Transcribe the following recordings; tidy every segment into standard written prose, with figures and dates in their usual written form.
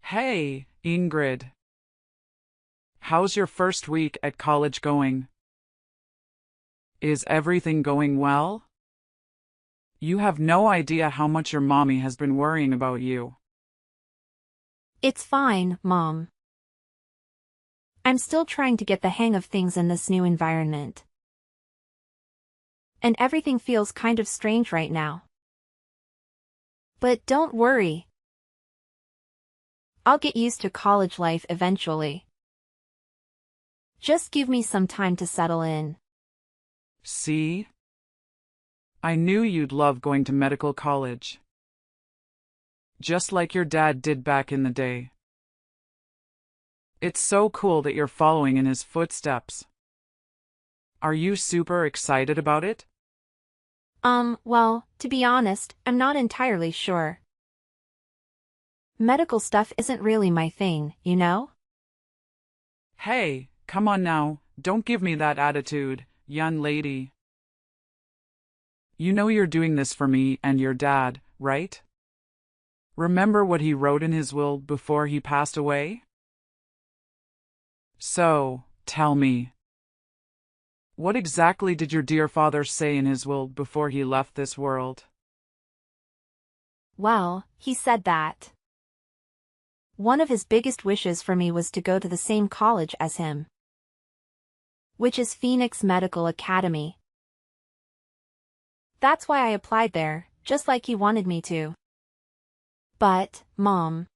Hey, Ingrid. How's your first week at college going? Is everything going well? You have no idea how much your mommy has been worrying about you. It's fine, Mom. I'm still trying to get the hang of things in this new environment. And everything feels kind of strange right now. But don't worry. I'll get used to college life eventually. Just give me some time to settle in. See? I knew you'd love going to medical college. Just like your dad did back in the day. It's so cool that you're following in his footsteps. Are you super excited about it? Well, to be honest, I'm not entirely sure. Medical stuff isn't really my thing, you know? Hey, come on now, don't give me that attitude, young lady. You know you're doing this for me and your dad, right? Remember what he wrote in his will before he passed away? So, tell me. What exactly did your dear father say in his will before he left this world? Well, he said that one of his biggest wishes for me was to go to the same college as him, which is Phoenix Medical Academy. That's why I applied there, just like he wanted me to. But, Mom,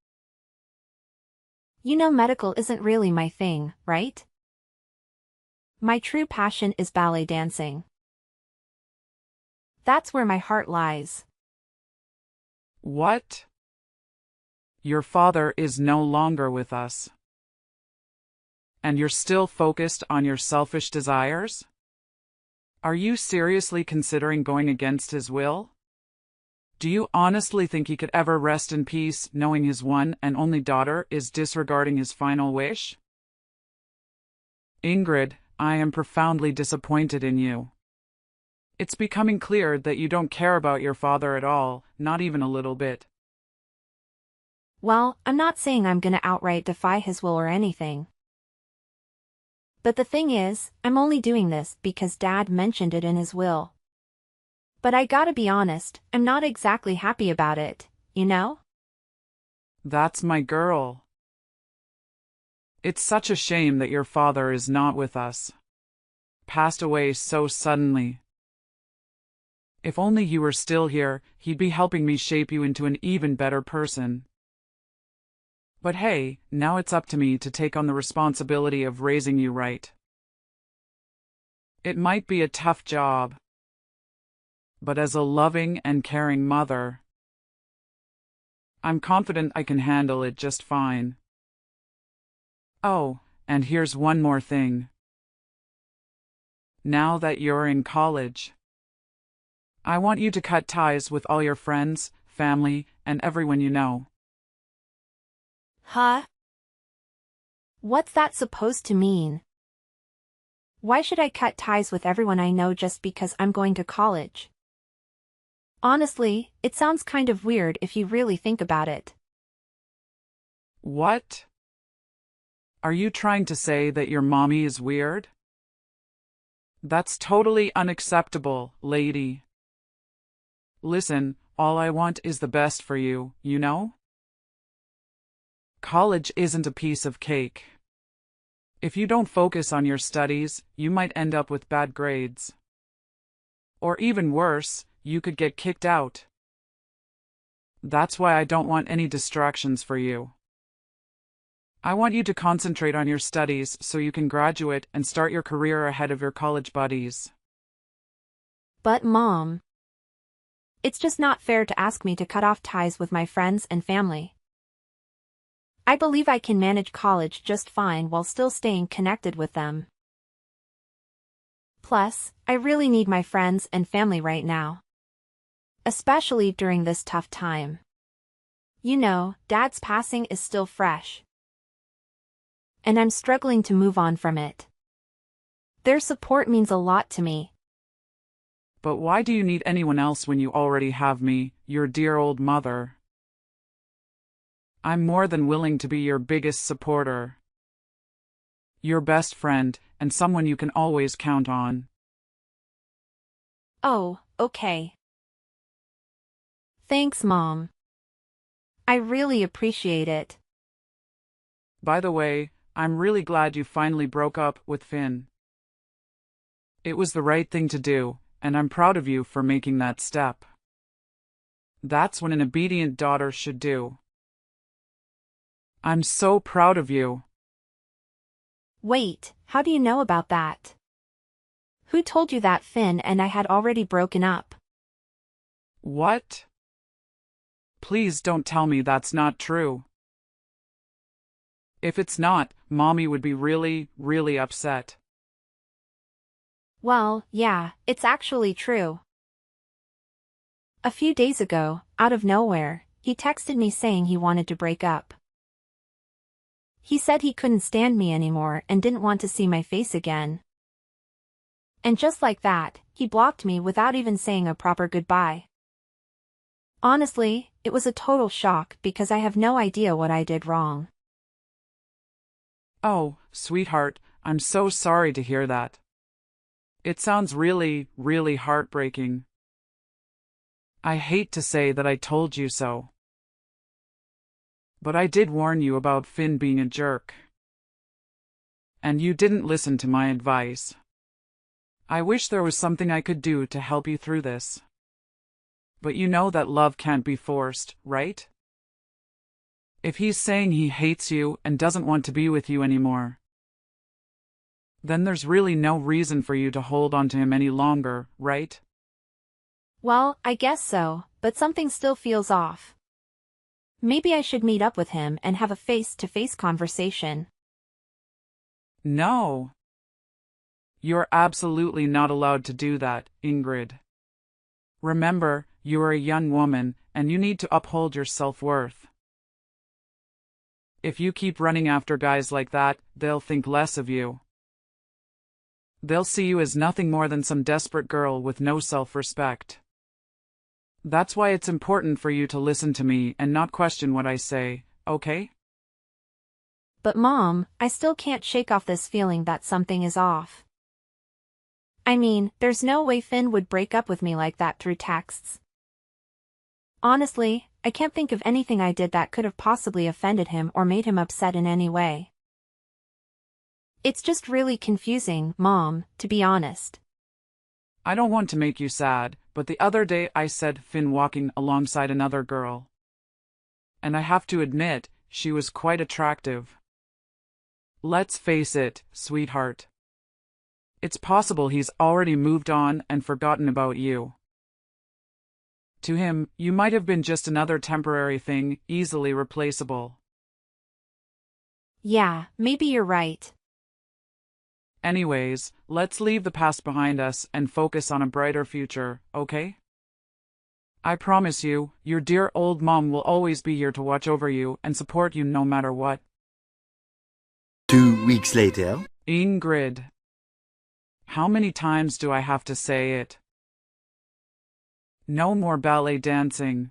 you know medical isn't really my thing, right? My true passion is ballet dancing. That's where my heart lies. What? Your father is no longer with us. And you're still focused on your selfish desires? Are you seriously considering going against his will? Do you honestly think he could ever rest in peace knowing his one and only daughter is disregarding his final wish? Ingrid, I am profoundly disappointed in you. It's becoming clear that you don't care about your father at all, not even a little bit. Well, I'm not saying I'm gonna outright defy his will or anything. But the thing is, I'm only doing this because Dad mentioned it in his will. But I gotta be honest, I'm not exactly happy about it, you know? That's my girl. It's such a shame that your father is not with us. Passed away so suddenly. If only you were still here, he'd be helping me shape you into an even better person. But hey, now it's up to me to take on the responsibility of raising you right. It might be a tough job, but as a loving and caring mother, I'm confident I can handle it just fine. Oh, and here's one more thing. Now that you're in college, I want you to cut ties with all your friends, family, and everyone you know. Huh? What's that supposed to mean? Why should I cut ties with everyone I know just because I'm going to college? Honestly, it sounds kind of weird if you really think about it. What? Are you trying to say that your mommy is weird? That's totally unacceptable, lady. Listen, all I want is the best for you, you know? College isn't a piece of cake. If you don't focus on your studies, you might end up with bad grades. Or even worse, you could get kicked out. That's why I don't want any distractions for you. I want you to concentrate on your studies so you can graduate and start your career ahead of your college buddies. But Mom, it's just not fair to ask me to cut off ties with my friends and family. I believe I can manage college just fine while still staying connected with them. Plus, I really need my friends and family right now. Especially during this tough time. You know, Dad's passing is still fresh. And I'm struggling to move on from it. Their support means a lot to me. But why do you need anyone else when you already have me, your dear old mother? I'm more than willing to be your biggest supporter, your best friend, and someone you can always count on. Oh, okay. Thanks, Mom. I really appreciate it. By the way, I'm really glad you finally broke up with Finn. It was the right thing to do, and I'm proud of you for making that step. That's what an obedient daughter should do. I'm so proud of you. Wait, how do you know about that? Who told you that Finn and I had already broken up? What? Please don't tell me that's not true. If it's not, Mommy would be really, really upset. Well, yeah, it's actually true. A few days ago, out of nowhere, he texted me saying he wanted to break up. He said he couldn't stand me anymore and didn't want to see my face again. And just like that, he blocked me without even saying a proper goodbye. Honestly, it was a total shock because I have no idea what I did wrong. Oh, sweetheart, I'm so sorry to hear that. It sounds really, really heartbreaking. I hate to say that I told you so. But I did warn you about Finn being a jerk. And you didn't listen to my advice. I wish there was something I could do to help you through this. But you know that love can't be forced, right? If he's saying he hates you and doesn't want to be with you anymore, then there's really no reason for you to hold on to him any longer, right? Well, I guess so, but something still feels off. Maybe I should meet up with him and have a face-to-face conversation. No. You're absolutely not allowed to do that, Ingrid. Remember, you are a young woman, and you need to uphold your self-worth. If you keep running after guys like that, they'll think less of you. They'll see you as nothing more than some desperate girl with no self-respect. That's why it's important for you to listen to me and not question what I say, okay? But Mom, I still can't shake off this feeling that something is off. I mean, there's no way Finn would break up with me like that through texts. Honestly, I can't think of anything I did that could have possibly offended him or made him upset in any way. It's just really confusing, Mom, to be honest. I don't want to make you sad, but the other day I said Finn walking alongside another girl. And I have to admit, she was quite attractive. Let's face it, sweetheart. It's possible he's already moved on and forgotten about you. To him, you might have been just another temporary thing, easily replaceable. Yeah, maybe you're right. Anyways, let's leave the past behind us and focus on a brighter future, okay? I promise you, your dear old mom will always be here to watch over you and support you no matter what. 2 weeks later. Ingrid. How many times do I have to say it? No more ballet dancing.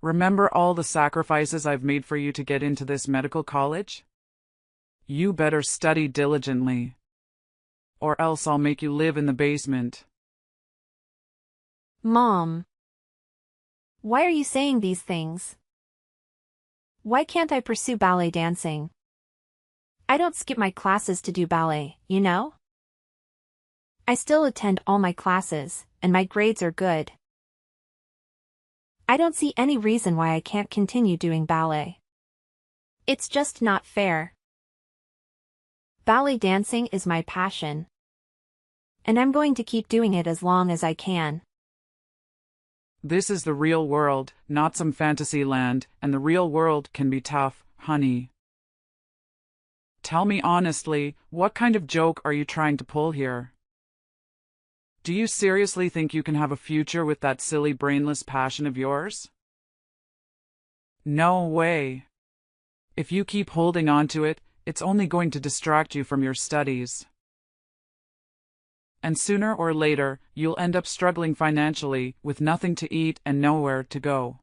Remember all the sacrifices I've made for you to get into this medical college? You better study diligently, or else I'll make you live in the basement. Mom. Why are you saying these things? Why can't I pursue ballet dancing? I don't skip my classes to do ballet, you know? I still attend all my classes, and my grades are good. I don't see any reason why I can't continue doing ballet. It's just not fair. Ballet dancing is my passion. And I'm going to keep doing it as long as I can. This is the real world, not some fantasy land, and the real world can be tough, honey. Tell me honestly, what kind of joke are you trying to pull here? Do you seriously think you can have a future with that silly brainless passion of yours? No way. If you keep holding on to it, it's only going to distract you from your studies. And sooner or later, you'll end up struggling financially, with nothing to eat and nowhere to go.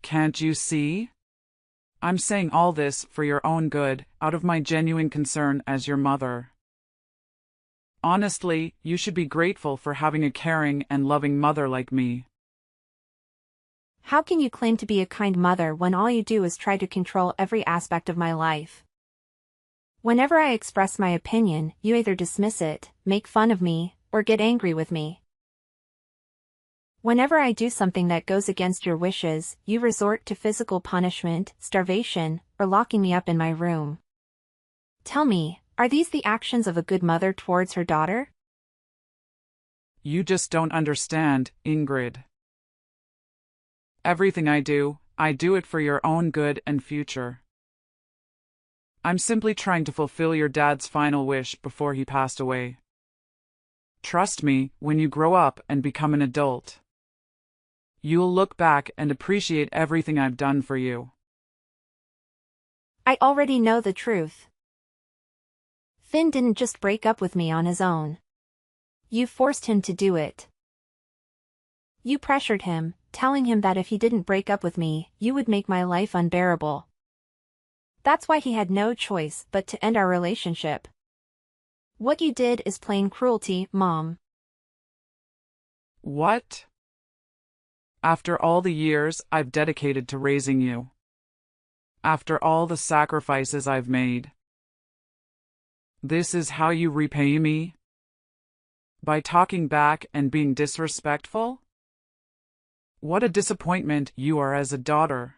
Can't you see? I'm saying all this for your own good, out of my genuine concern as your mother. Honestly, you should be grateful for having a caring and loving mother like me. How can you claim to be a kind mother when all you do is try to control every aspect of my life? Whenever I express my opinion, you either dismiss it, make fun of me, or get angry with me. Whenever I do something that goes against your wishes, you resort to physical punishment, starvation, or locking me up in my room. Tell me, are these the actions of a good mother towards her daughter? You just don't understand, Ingrid. Everything I do it for your own good and future. I'm simply trying to fulfill your dad's final wish before he passed away. Trust me, when you grow up and become an adult, you'll look back and appreciate everything I've done for you. I already know the truth. Finn didn't just break up with me on his own. You forced him to do it. You pressured him, telling him that if he didn't break up with me, you would make my life unbearable. That's why he had no choice but to end our relationship. What you did is plain cruelty, Mom. What? After all the years I've dedicated to raising you. After all the sacrifices I've made. This is how you repay me? By talking back and being disrespectful? What a disappointment you are as a daughter.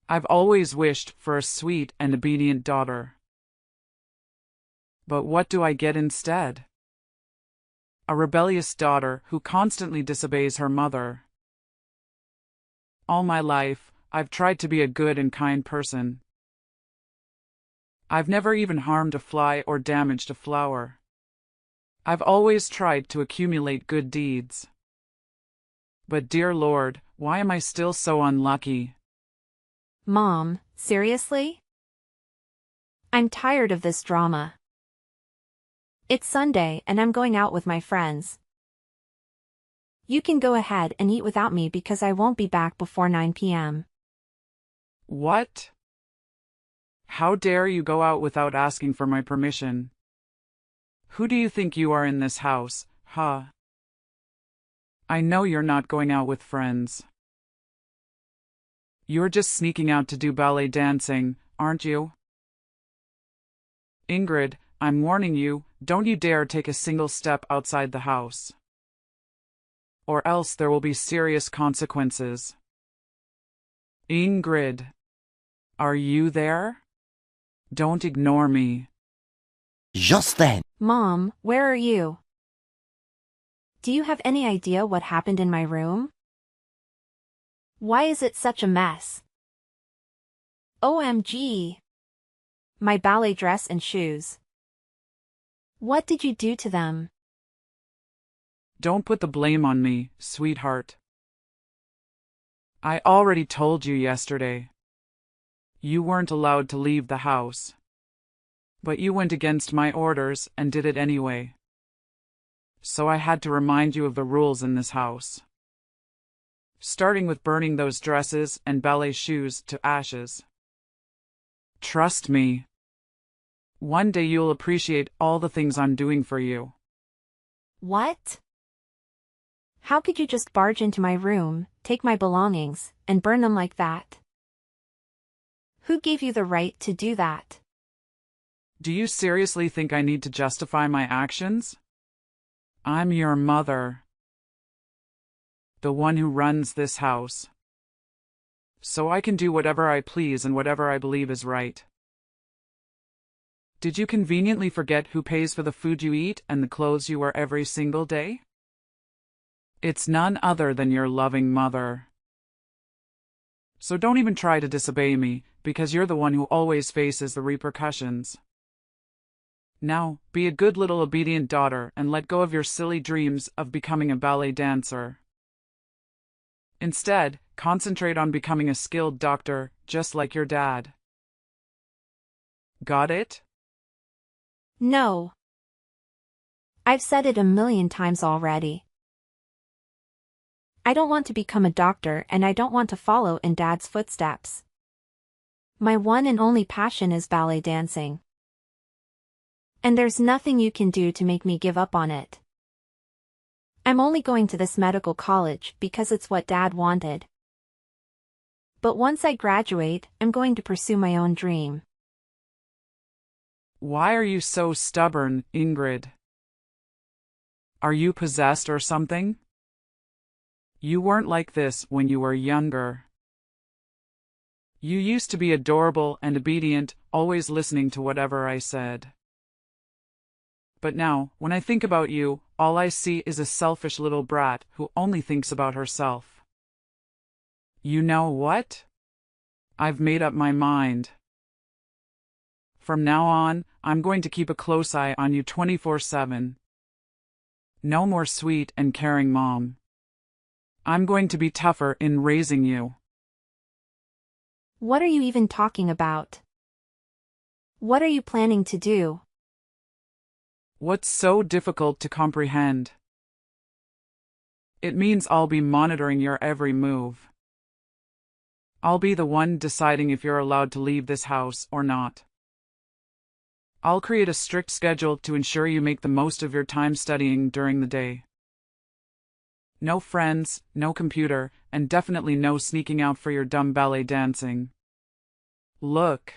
I've always wished for a sweet and obedient daughter. But what do I get instead? A rebellious daughter who constantly disobeys her mother. All my life, I've tried to be a good and kind person. I've never even harmed a fly or damaged a flower. I've always tried to accumulate good deeds. But dear Lord, why am I still so unlucky? Mom, seriously? I'm tired of this drama. It's Sunday and I'm going out with my friends. You can go ahead and eat without me because I won't be back before 9 p.m. What? How dare you go out without asking for my permission? Who do you think you are in this house, huh? I know you're not going out with friends. You're just sneaking out to do ballet dancing, aren't you? Ingrid, I'm warning you, don't you dare take a single step outside the house. Or else there will be serious consequences. Ingrid, are you there? Don't ignore me. Just then. Mom, where are you? Do you have any idea what happened in my room? Why is it such a mess? OMG! My ballet dress and shoes. What did you do to them? Don't put the blame on me, sweetheart. I already told you yesterday. You weren't allowed to leave the house. But you went against my orders and did it anyway. So I had to remind you of the rules in this house. Starting with burning those dresses and ballet shoes to ashes. Trust me. One day you'll appreciate all the things I'm doing for you. What? How could you just barge into my room, take my belongings, and burn them like that? Who gave you the right to do that? Do you seriously think I need to justify my actions? I'm your mother. The one who runs this house. So I can do whatever I please and whatever I believe is right. Did you conveniently forget who pays for the food you eat and the clothes you wear every single day? It's none other than your loving mother. So don't even try to disobey me, because you're the one who always faces the repercussions. Now, be a good little obedient daughter and let go of your silly dreams of becoming a ballet dancer. Instead, concentrate on becoming a skilled doctor, just like your dad. Got it? No. I've said it a million times already. I don't want to become a doctor and I don't want to follow in Dad's footsteps. My one and only passion is ballet dancing. And there's nothing you can do to make me give up on it. I'm only going to this medical college because it's what Dad wanted. But once I graduate, I'm going to pursue my own dream. Why are you so stubborn, Ingrid? Are you possessed or something? You weren't like this when you were younger. You used to be adorable and obedient, always listening to whatever I said. But now, when I think about you, all I see is a selfish little brat who only thinks about herself. You know what? I've made up my mind. From now on, I'm going to keep a close eye on you 24/7. No more sweet and caring mom. I'm going to be tougher in raising you. What are you even talking about? What are you planning to do? What's so difficult to comprehend? It means I'll be monitoring your every move. I'll be the one deciding if you're allowed to leave this house or not. I'll create a strict schedule to ensure you make the most of your time studying during the day. No friends, no computer, and definitely no sneaking out for your dumb ballet dancing. Look.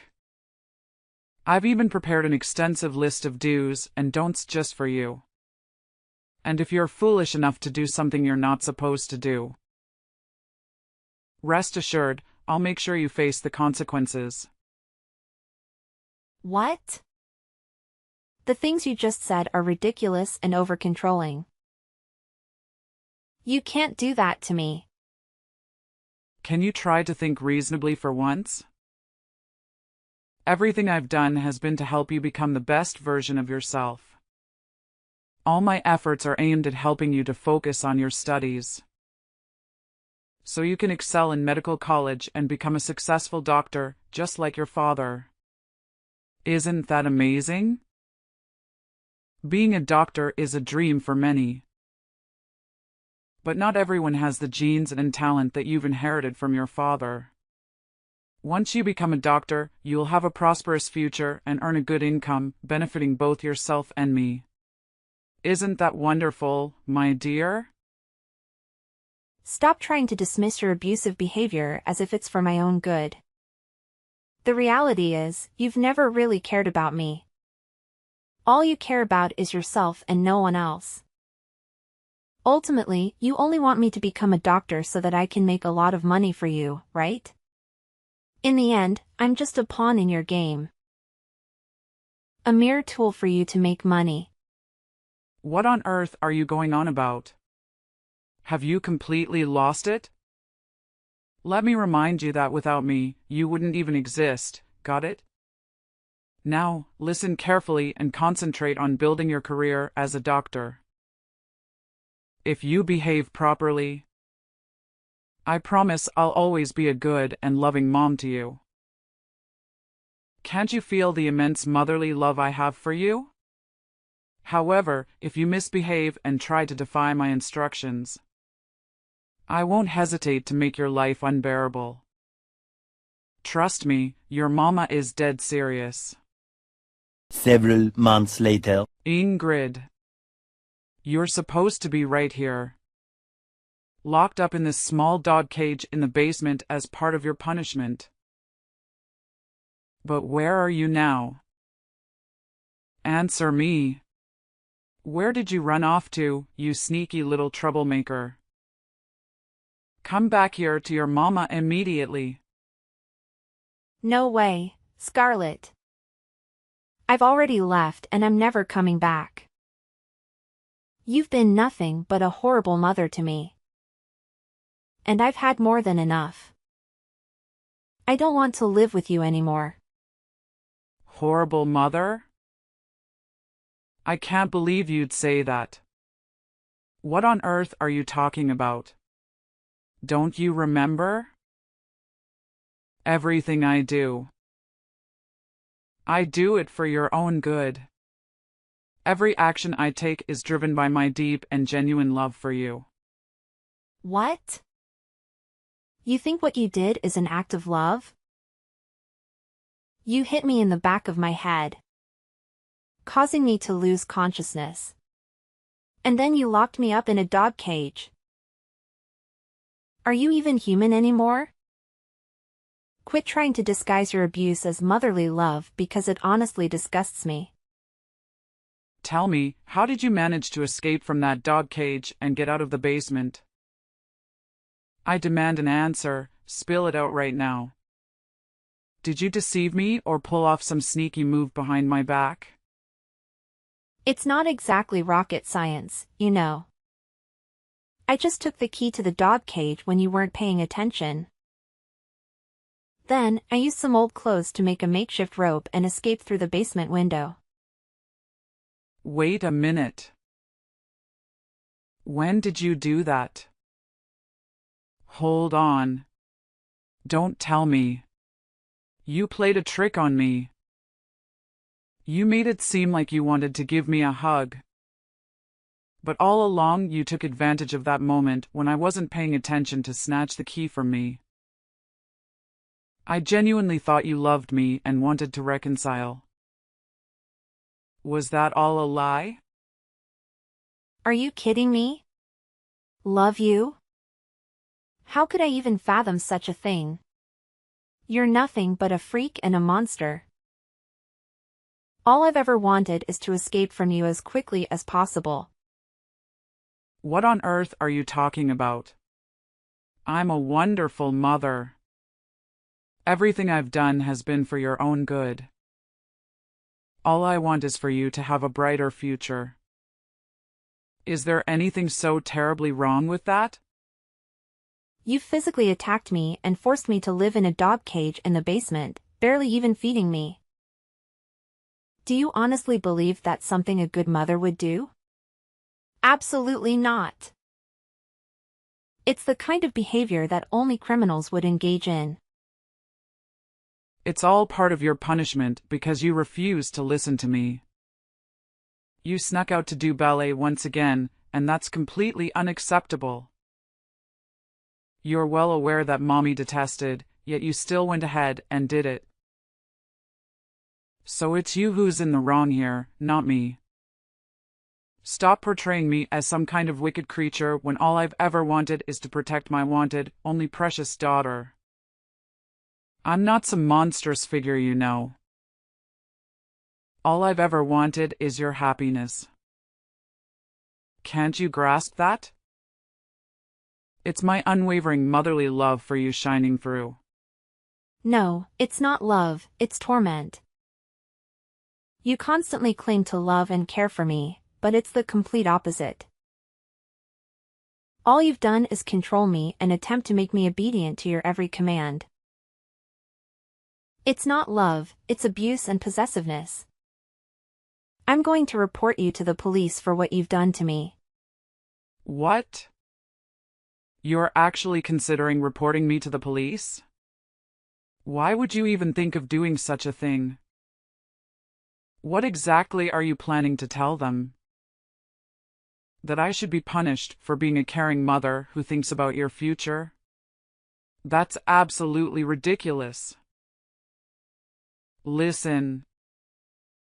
I've even prepared an extensive list of do's and don'ts just for you. And if you're foolish enough to do something you're not supposed to do, rest assured, I'll make sure you face the consequences. What? The things you just said are ridiculous and over-controlling. You can't do that to me. Can you try to think reasonably for once? Everything I've done has been to help you become the best version of yourself. All my efforts are aimed at helping you to focus on your studies, so you can excel in medical college and become a successful doctor, just like your father. Isn't that amazing? Being a doctor is a dream for many. But not everyone has the genes and talent that you've inherited from your father. Once you become a doctor, you'll have a prosperous future and earn a good income, benefiting both yourself and me. Isn't that wonderful, my dear? Stop trying to dismiss your abusive behavior as if it's for my own good. The reality is, you've never really cared about me. All you care about is yourself and no one else. Ultimately, you only want me to become a doctor so that I can make a lot of money for you, right? In the end, I'm just a pawn in your game. A mere tool for you to make money. What on earth are you going on about? Have you completely lost it? Let me remind you that without me, you wouldn't even exist, got it? Now, listen carefully and concentrate on building your career as a doctor. If you behave properly, I promise I'll always be a good and loving mom to you. Can't you feel the immense motherly love I have for you? However, if you misbehave and try to defy my instructions, I won't hesitate to make your life unbearable. Trust me, your mama is dead serious. Several months later. Ingrid, you're supposed to be right here, locked up in this small dog cage in the basement as part of your punishment. But where are you now? Answer me. Where did you run off to, you sneaky little troublemaker? Come back here to your mama immediately. No way, Scarlett. I've already left and I'm never coming back. You've been nothing but a horrible mother to me. And I've had more than enough. I don't want to live with you anymore. Horrible mother? I can't believe you'd say that. What on earth are you talking about? Don't you remember? Everything I do, I do it for your own good. Every action I take is driven by my deep and genuine love for you. What? You think what you did is an act of love? You hit me in the back of my head, causing me to lose consciousness. And then you locked me up in a dog cage. Are you even human anymore? Quit trying to disguise your abuse as motherly love because it honestly disgusts me. Tell me, how did you manage to escape from that dog cage and get out of the basement? I demand an answer. Spill it out right now. Did you deceive me or pull off some sneaky move behind my back? It's not exactly rocket science, you know. I just took the key to the dog cage when you weren't paying attention. Then, I used some old clothes to make a makeshift rope and escaped through the basement window. Wait a minute. When did you do that? Hold on. Don't tell me. You played a trick on me. You made it seem like you wanted to give me a hug. But all along you took advantage of that moment when I wasn't paying attention to snatch the key from me. I genuinely thought you loved me and wanted to reconcile. Was that all a lie? Are you kidding me? Love you? How could I even fathom such a thing? You're nothing but a freak and a monster. All I've ever wanted is to escape from you as quickly as possible. What on earth are you talking about? I'm a wonderful mother. Everything I've done has been for your own good. All I want is for you to have a brighter future. Is there anything so terribly wrong with that? You physically attacked me and forced me to live in a dog cage in the basement, barely even feeding me. Do you honestly believe that's something a good mother would do? Absolutely not. It's the kind of behavior that only criminals would engage in. It's all part of your punishment because you refused to listen to me. You snuck out to do ballet once again, and that's completely unacceptable. You're well aware that Mommy detested, yet you still went ahead and did it. So it's you who's in the wrong here, not me. Stop portraying me as some kind of wicked creature when all I've ever wanted is to protect my wanted, only precious daughter. I'm not some monstrous figure, you know. All I've ever wanted is your happiness. Can't you grasp that? It's my unwavering motherly love for you shining through. No, it's not love, it's torment. You constantly claim to love and care for me, but it's the complete opposite. All you've done is control me and attempt to make me obedient to your every command. It's not love, it's abuse and possessiveness. I'm going to report you to the police for what you've done to me. What? You're actually considering reporting me to the police? Why would you even think of doing such a thing? What exactly are you planning to tell them? That I should be punished for being a caring mother who thinks about your future? That's absolutely ridiculous. Listen.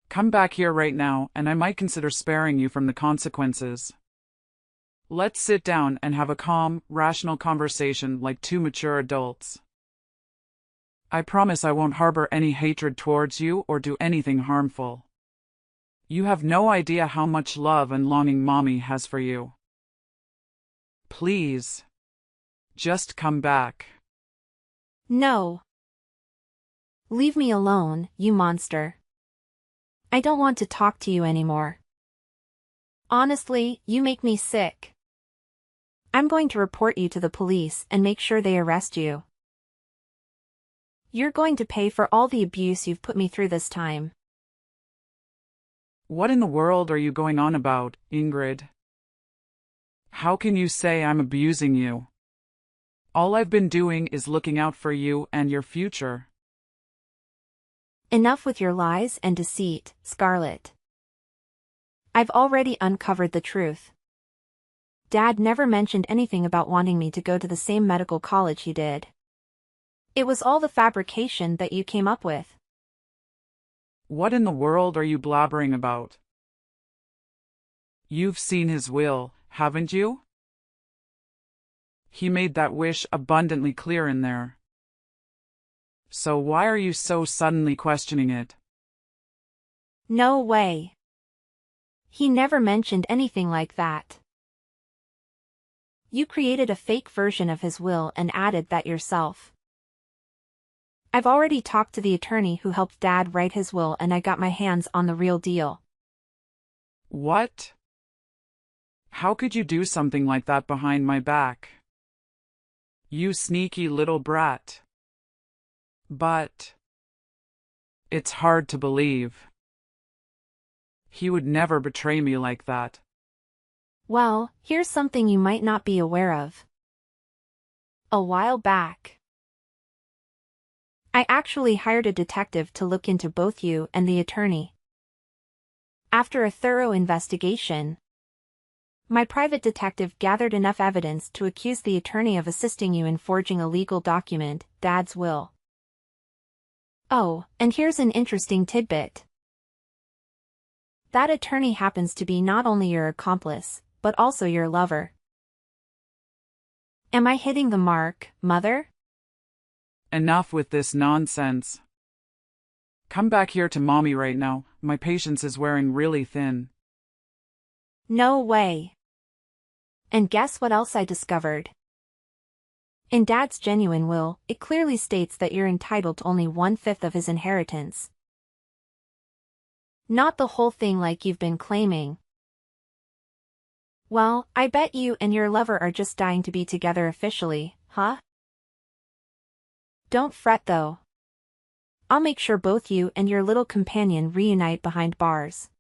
Come back here right now, and I might consider sparing you from the consequences. Let's sit down and have a calm, rational conversation like two mature adults. I promise I won't harbor any hatred towards you or do anything harmful. You have no idea how much love and longing Mommy has for you. Please, just come back. No. Leave me alone, you monster. I don't want to talk to you anymore. Honestly, you make me sick. I'm going to report you to the police and make sure they arrest you. You're going to pay for all the abuse you've put me through this time. What in the world are you going on about, Ingrid? How can you say I'm abusing you? All I've been doing is looking out for you and your future. Enough with your lies and deceit, Scarlett. I've already uncovered the truth. Dad never mentioned anything about wanting me to go to the same medical college he did. It was all the fabrication that you came up with. What in the world are you blabbering about? You've seen his will, haven't you? He made that wish abundantly clear in there. So why are you so suddenly questioning it? No way. He never mentioned anything like that. You created a fake version of his will and added that yourself. I've already talked to the attorney who helped Dad write his will and I got my hands on the real deal. What? How could you do something like that behind my back? You sneaky little brat. But it's hard to believe. He would never betray me like that. Well, here's something you might not be aware of. A while back, I actually hired a detective to look into both you and the attorney. After a thorough investigation, my private detective gathered enough evidence to accuse the attorney of assisting you in forging a legal document, Dad's will. Oh, and here's an interesting tidbit. That attorney happens to be not only your accomplice, but also your lover. Am I hitting the mark, Mother? Enough with this nonsense. Come back here to Mommy right now, my patience is wearing really thin. No way. And guess what else I discovered? In Dad's genuine will, it clearly states that you're entitled to only 1/5 of his inheritance. Not the whole thing like you've been claiming. Well, I bet you and your lover are just dying to be together officially, huh? Don't fret though. I'll make sure both you and your little companion reunite behind bars.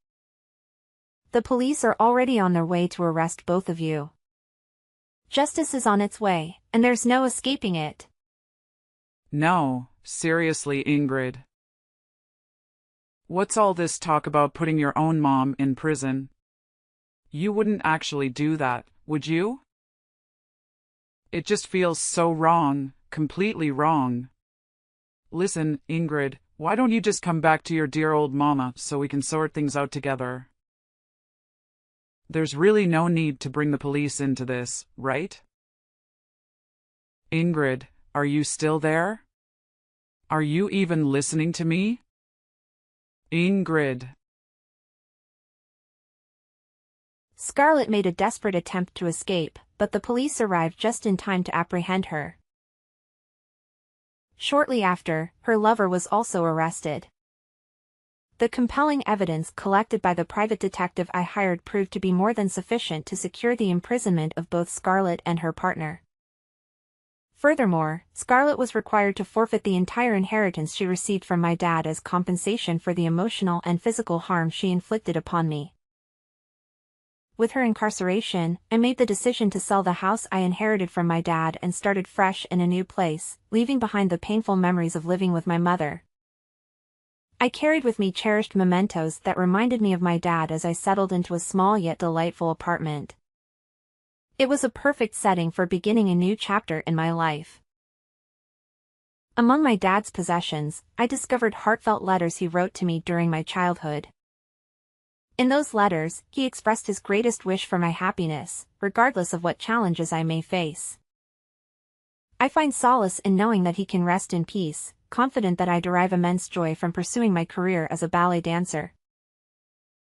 The police are already on their way to arrest both of you. Justice is on its way, and there's no escaping it. No, seriously, Ingrid. What's all this talk about putting your own mom in prison? You wouldn't actually do that, would you? It just feels so wrong, completely wrong. Listen, Ingrid, why don't you just come back to your dear old mama so we can sort things out together? There's really no need to bring the police into this, right? Ingrid, are you still there? Are you even listening to me? Ingrid. Scarlett made a desperate attempt to escape, but the police arrived just in time to apprehend her. Shortly after, her lover was also arrested. The compelling evidence collected by the private detective I hired proved to be more than sufficient to secure the imprisonment of both Scarlett and her partner. Furthermore, Scarlett was required to forfeit the entire inheritance she received from my dad as compensation for the emotional and physical harm she inflicted upon me. With her incarceration, I made the decision to sell the house I inherited from my dad and started fresh in a new place, leaving behind the painful memories of living with my mother. I carried with me cherished mementos that reminded me of my dad as I settled into a small yet delightful apartment. It was a perfect setting for beginning a new chapter in my life. Among my dad's possessions, I discovered heartfelt letters he wrote to me during my childhood. In those letters, he expressed his greatest wish for my happiness, regardless of what challenges I may face. I find solace in knowing that he can rest in peace, confident that I derive immense joy from pursuing my career as a ballet dancer.